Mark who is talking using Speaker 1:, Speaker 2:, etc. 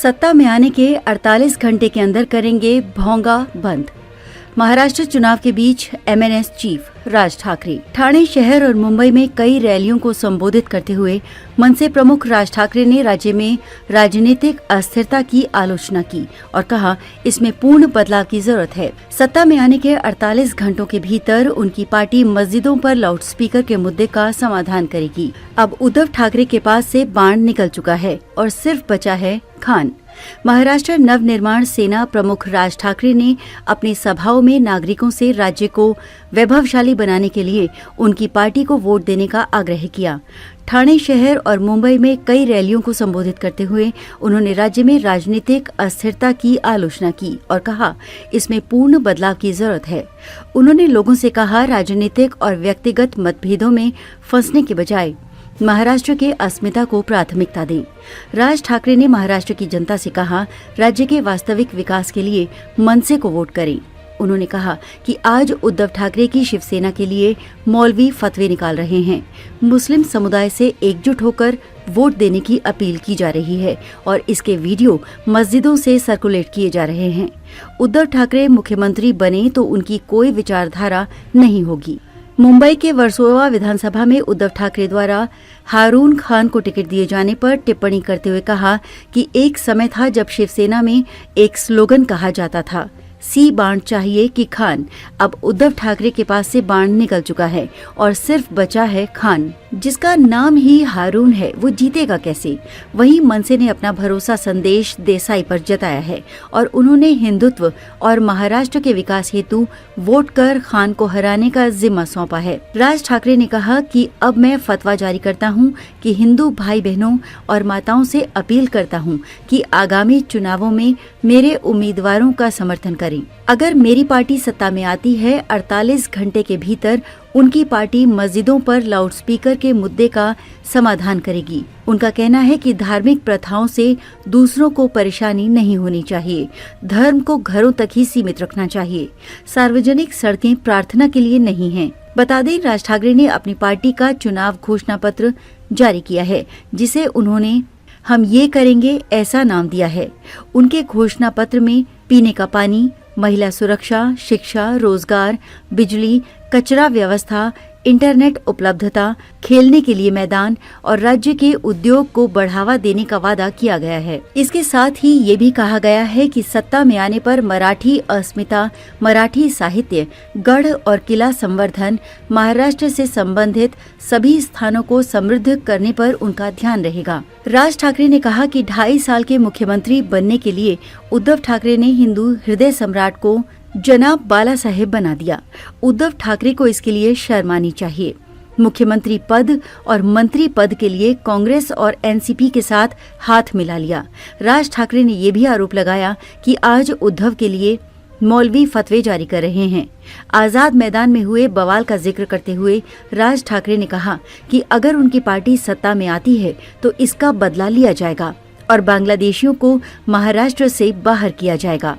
Speaker 1: सत्ता में आने के 48 घंटे के अंदर करेंगे भोंगा बंद। महाराष्ट्र चुनाव के बीच एमएनएस चीफ राज ठाकरे। ठाणे शहर और मुंबई में कई रैलियों को संबोधित करते हुए मनसे प्रमुख राज ठाकरे ने राज्य में राजनीतिक अस्थिरता की आलोचना की और कहा, इसमें पूर्ण बदलाव की जरूरत है। सत्ता में आने के 48 घंटों के भीतर उनकी पार्टी मस्जिदों पर लाउडस्पीकर के मुद्दे का समाधान करेगी। अब उद्धव ठाकरे के पास से बाण निकल चुका है और सिर्फ बचा है खान। महाराष्ट्र नवनिर्माण सेना प्रमुख राज ठाकरे ने अपनी सभाओं में नागरिकों से राज्य को वैभवशाली बनाने के लिए उनकी पार्टी को वोट देने का आग्रह किया। ठाणे शहर और मुंबई में कई रैलियों को संबोधित करते हुए उन्होंने राज्य में राजनीतिक अस्थिरता की आलोचना की और कहा, इसमें पूर्ण बदलाव की जरूरत है। उन्होंने लोगों से कहा, राजनीतिक और व्यक्तिगत मतभेदों में फंसने के बजाय महाराष्ट्र के अस्मिता को प्राथमिकता दें। राज ठाकरे ने महाराष्ट्र की जनता से कहा, राज्य के वास्तविक विकास के लिए मनसे को वोट करें। उन्होंने कहा कि आज उद्धव ठाकरे की शिवसेना के लिए मौलवी फतवे निकाल रहे हैं। मुस्लिम समुदाय से एकजुट होकर वोट देने की अपील की जा रही है और इसके वीडियो मस्जिदों से सर्कुलेट किए जा रहे हैं। उद्धव ठाकरे मुख्यमंत्री बने तो उनकी कोई विचारधारा नहीं होगी। मुंबई के वर्सोवा विधानसभा में उद्धव ठाकरे द्वारा हारून खान को टिकट दिए जाने पर टिप्पणी करते हुए कहा कि एक समय था जब शिवसेना में एक स्लोगन कहा जाता था, सी बाण चाहिए कि खान। अब उद्धव ठाकरे के पास से बाण निकल चुका है और सिर्फ बचा है खान, जिसका नाम ही हारून है। वो जीतेगा कैसे? वहीं मनसे ने अपना भरोसा संदेश देसाई पर जताया है और उन्होंने हिंदुत्व और महाराष्ट्र के विकास हेतु वोट कर खान को हराने का जिम्मा सौंपा है। राज ठाकरे ने कहा कि अब मैं फतवा जारी करता हूँ कि हिंदू भाई बहनों और माताओं से अपील करता हूँ कि आगामी चुनावों में मेरे उम्मीदवारों का समर्थन करें। अगर मेरी पार्टी सत्ता में आती है, 48 घंटे के भीतर उनकी पार्टी मस्जिदों पर लाउडस्पीकर के मुद्दे का समाधान करेगी। उनका कहना है कि धार्मिक प्रथाओं से दूसरों को परेशानी नहीं होनी चाहिए। धर्म को घरों तक ही सीमित रखना चाहिए। सार्वजनिक सड़कें प्रार्थना के लिए नहीं हैं। बता दें, राज ठाकरे ने अपनी पार्टी का चुनाव घोषणा पत्र जारी किया है, जिसे उन्होंने हम ये करेंगे ऐसा नाम दिया है। उनके घोषणा पत्र में पीने का पानी, महिला सुरक्षा, शिक्षा, रोजगार, बिजली, कचरा व्यवस्था, इंटरनेट उपलब्धता, खेलने के लिए मैदान और राज्य के उद्योग को बढ़ावा देने का वादा किया गया है। इसके साथ ही ये भी कहा गया है कि सत्ता में आने पर मराठी अस्मिता, मराठी साहित्य, गढ़ और किला संवर्धन, महाराष्ट्र से संबंधित सभी स्थानों को समृद्ध करने पर उनका ध्यान रहेगा। राज ठाकरे ने कहा कि 2.5 साल के मुख्यमंत्री बनने के लिए उद्धव ठाकरे ने हिंदू हृदय सम्राट को जनाब बाला साहेब बना दिया। उद्धव ठाकरे को इसके लिए शर्म आनी चाहिए। मुख्यमंत्री पद और मंत्री पद के लिए कांग्रेस और एनसीपी के साथ हाथ मिला लिया। राज ठाकरे ने ये भी आरोप लगाया कि आज उद्धव के लिए मौलवी फतवे जारी कर रहे हैं। आजाद मैदान में हुए बवाल का जिक्र करते हुए राज ठाकरे ने कहा कि अगर उनकी पार्टी सत्ता में आती है तो इसका बदला लिया जाएगा और बांग्लादेशियों को महाराष्ट्र से बाहर किया जाएगा।